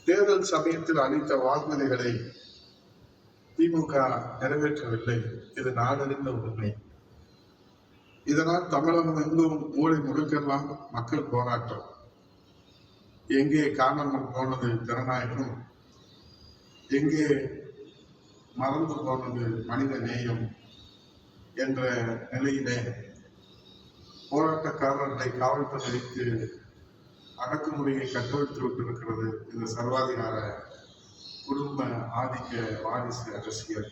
தேர்தல் சமயத்தில் அளித்த வாக்குறுதிகளை திமுக நிறைவேற்றவில்லை. இது நாடறிந்த உண்மை. இதனால் தமிழகம் எங்கும் மூளை முழுக்கெல்லாம் மக்கள் போராட்டம். எங்கே காணாமல் போனது ஜனநாயகம், எங்கே மறந்து போனது மனித நேயம் என்ற நிலையிலே போராட்டக்காரர்களை காவல்துறை வைத்து அடக்குமுறையை கட்டவிழ்த்து விட்டிருக்கிறது இந்த சர்வாதிகார குடும்ப ஆதிக்க வாரிசு அரசியல்.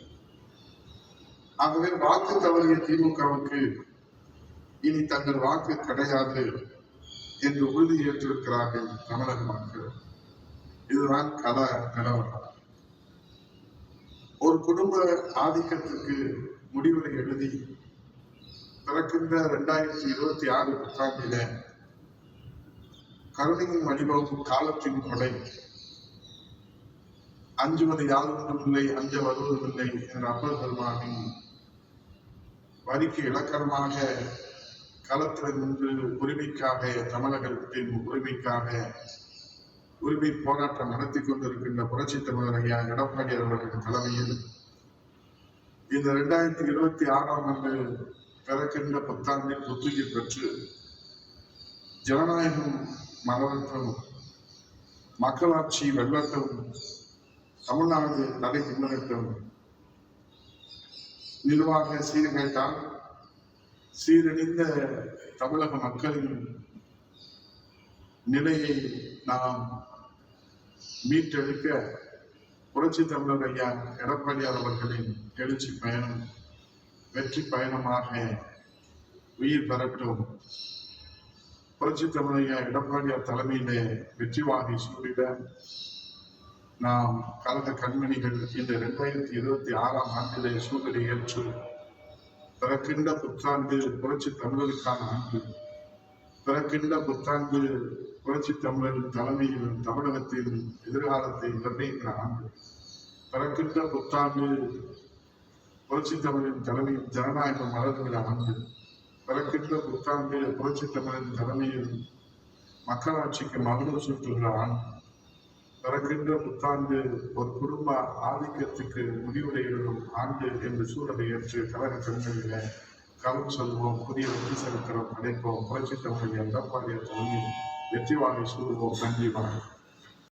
ஆகவே வாக்கு தவறிய திமுகவுக்கு இனி தங்கள் வாக்கு கிடையாது என்று உறுதி ஏற்றிருக்கிறார்கள் தமிழக மக்கள். இதுதான் கள நிலவரம். ஒரு குடும்ப ஆதிக்கத்திற்கு முடிவுரை எழுதி பிறக்கின்ற 2026 புத்தாண்டிலே கருணையின் வடிவம் காலத்தின் கொலை, அஞ்சுவது யாருமில்லை அஞ்ச வருவதில்லை என்ற அப்பர் பெருமானின் வரிக்கு இலக்கணமாக களத்தில் நின்று உரிமைக்காக, தமிழகத்தின் உரிமைக்காக உரிமை போராட்டம் நடத்தி கொண்டிருக்கின்ற புரட்சி தமிழர் ஐயா எடப்பாடி அவர்களின் தலைமையில் இந்த 2026 பிறக்கின்ற புத்தாண்டில் புத்துயிர் பெற்று ஜனநாயகம் மலரட்டும், மக்களாட்சி வெல்லட்டும், தமிழ்நாடு தலை நிமிரட்டும், நிர்வாக சீர்கேட்டால் சீரழிந்த தமிழக மக்களின் நிலையை நாம் மீட்டெடுக்க புரட்சி தமிழர் ஐயா எடப்பாடியார் அவர்களின் எழுச்சி பயணம் வெற்றி பயணமாக உயிர் பெறட்டும். புரட்சி தமிழர் ஐயா எடப்பாடியார் தலைமையிலே வெற்றி வாகை சூடிட நாம் கலந்த கண்மணிகள் இந்த 2026 சூழலை ஏற்று பிறக்கின்ற புத்தாண்டு புரட்சி தமிழருக்கான ஆண்டு, பிறக்கின்ற புத்தாண்டு புரட்சி தமிழரின் தலைமையில் தமிழகத்தின் எதிர்காலத்தை நிர்ணயிக்கிற ஆண்டு, பிறக்கின்ற புத்தாண்டு புரட்சி தமிழின் தலைமையில் ஜனநாயகம் மலர்கிற ஆண்டு, பிறக்கின்ற புத்தாண்டு புரட்சி தமிழின் தலைமையில் மக்களாட்சிக்கு மகுடம் சூட்டுகிற ஆண்டு, பிறக்கின்ற புத்தாண்டு ஒரு குடும்ப ஆதிக்கத்துக்கு முடிவுரையிடும் ஆண்டு என்று சூழலை ஏற்று கழக கண்களிலே களம் சொல்வோம், புதிய வெற்றி சரித்திரம் படைப்போம். புரட்சி தமிழர் எடப்பாடியார் தலைமையில் வெற்றி வாகை சூடுவோம். நன்றி, வணக்கம்.